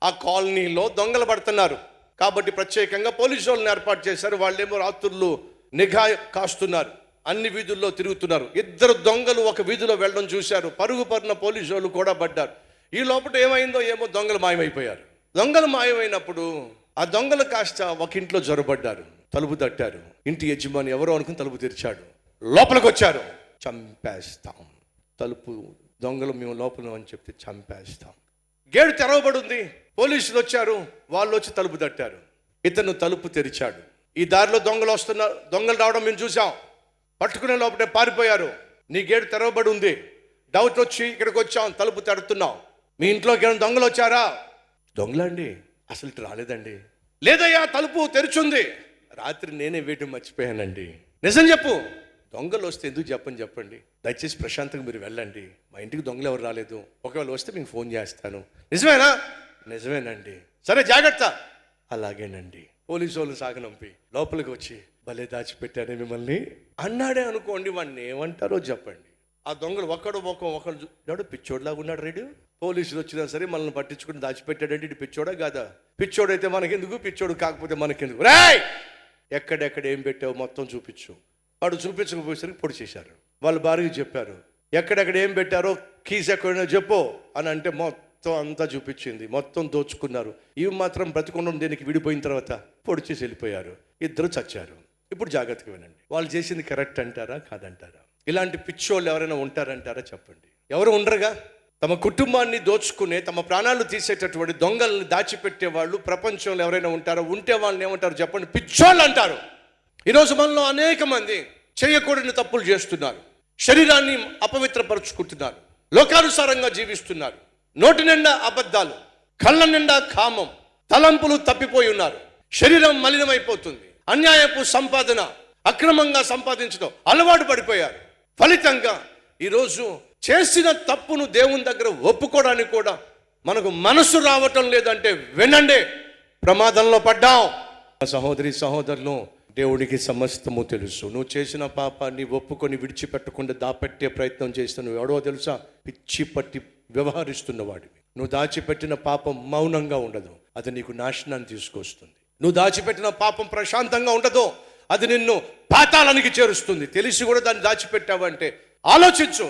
ఆ కాలనీలో దొంగలు పడుతున్నారు కాబట్టి ప్రత్యేకంగా పోలీసు వాళ్ళని ఏర్పాటు చేశారు. వాళ్ళేమో రాత్రులు నిఘా కాస్తున్నారు, అన్ని వీధుల్లో తిరుగుతున్నారు. ఇద్దరు దొంగలు ఒక వీధిలో వెళ్ళడం చూశారు. పరుగు పరున పోలీసు వాళ్ళు కూడా పడ్డారు. ఈ లోపల ఏమైందో ఏమో దొంగలు మాయమైపోయారు. దొంగలు మాయమైనప్పుడు ఆ దొంగలు కాస్త ఒక ఇంట్లో జొరబడ్డారు. తలుపు తట్టారు. ఇంటి యజమాని ఎవరో అనుకుని తలుపు తెరిచాడు. లోపలికి వచ్చారు. చంపేస్తాం, తలుపు దొంగలు మేము లోపల అని చెప్తే చంపేస్తాం. గేటు తెరవబడి ఉంది. పోలీసులు వచ్చారు. వాళ్ళు వచ్చి తలుపు తట్టారు. ఇతను తలుపు తెరిచాడు. ఈ దారిలో దొంగలు వస్తున్నారు. దొంగలు రావడం మేము చూసాం. పట్టుకునే లోపలే పారిపోయారు. నీ గేటు తెరవబడి ఉంది. డౌట్ వచ్చి ఇక్కడికి వచ్చాం, తలుపు తడుతున్నాం. మీ ఇంట్లోకి ఏమైనా దొంగలు వచ్చారా? దొంగలండి, అసలు ఇటు రాలేదండి. లేదయ్యా, తలుపు తెరిచుంది. రాత్రి నేనే వేయటం మర్చిపోయానండి. నిజం చెప్పు. దొంగలు వస్తే ఎందుకు చెప్పండి. దయచేసి ప్రశాంతంగా మీరు వెళ్ళండి. మా ఇంటికి దొంగలు ఎవరు రాలేదు. ఒకవేళ వస్తే మీకు ఫోన్ చేస్తాను. నిజమేనా? నిజమేనండి. సరే జాగ్రత్త. అలాగేనండి. పోలీసు వాళ్ళు సాగనంపి లోపలికి వచ్చి భలే దాచిపెట్టానే మిమ్మల్ని అన్నాడే అనుకోండి. వాడిని ఏమంటారో చెప్పండి. ఆ దొంగలు ఒకడు పిచ్చోడ్లాగా ఉన్నాడు. రేడు పోలీసులు వచ్చినా సరే మనల్ని పట్టించుకుని దాచిపెట్టాడంటే ఇది పిచ్చోడా కాదా? పిచ్చోడైతే మనకెందుకు, పిచ్చోడు కాకపోతే మనకెందుకు? రాయ్, ఎక్కడెక్కడ ఏం పెట్టావు మొత్తం చూపించు. వాడు చూపించకపోయేసరికి పొడి చేశారు. వాళ్ళ భార్యకి చెప్పారు, ఎక్కడెక్కడ ఏం పెట్టారో కీస్ ఎక్కడైనా చెప్పు అని అంటే మొత్తం అంతా చూపించింది. మొత్తం దోచుకున్నారు. ఇవి మాత్రం బ్రతికొండం దేనికి విడిపోయిన తర్వాత పొడి చేసి వెళ్ళిపోయారు. ఇద్దరు చచ్చారు. ఇప్పుడు జాగ్రత్తగా వినండి. వాళ్ళు చేసింది కరెక్ట్ అంటారా కాదంటారా? ఇలాంటి పిచ్చోళ్ళు ఎవరైనా ఉంటారంటారా? చెప్పండి. ఎవరు ఉండరుగా. తమ కుటుంబాన్ని దోచుకునే, తమ ప్రాణాలు తీసేటటువంటి దొంగల్ని దాచిపెట్టే వాళ్ళు ప్రపంచంలో ఎవరైనా ఉంటారో? ఉంటే వాళ్ళని ఏమంటారు చెప్పండి? పిచ్చోళ్ళు అంటారు. ఈరోజు మనలో అనేక మంది చేయకూడని తప్పులు చేస్తున్నారు. శరీరాన్ని అపవిత్రపరుచుకుంటున్నారు. లోకానుసారంగా జీవిస్తున్నారు. నోటి నిండా అబద్ధాలు, కళ్ళ నిండా కామం, తలంపులు తప్పిపోయి ఉన్నారు. శరీరం మలినమైపోతుంది. అన్యాయపు సంపాదన, అక్రమంగా సంపాదించడం అలవాటు పడిపోయారు. ఫలితంగా ఈరోజు చేసిన తప్పును దేవుని దగ్గర ఒప్పుకోవడానికి కూడా మనకు మనసు రావటం లేదంటే వినండి, ప్రమాదంలో పడ్డాం. సహోదరి సహోదరులు, దేవుడికి సమస్తము తెలుసు. నువ్వు చేసిన పాపాన్ని ఒప్పుకొని విడిచిపెట్టకుండా దాపెట్టే ప్రయత్నం చేస్తే నువ్వు ఎవడో తెలుసా? పిచ్చి పట్టి వ్యవహరిస్తున్నవాడివి. నువ్వు దాచిపెట్టిన పాపం మౌనంగా ఉండదు, అది నీకు నాశనాన్ని తీసుకొస్తుంది. నువ్వు దాచిపెట్టిన పాపం ప్రశాంతంగా ఉండదు, అది నిన్ను పాతాళానికి చేరుస్తుంది. తెలిసి కూడా దాన్ని దాచిపెట్టావంటే ఆలోచించు.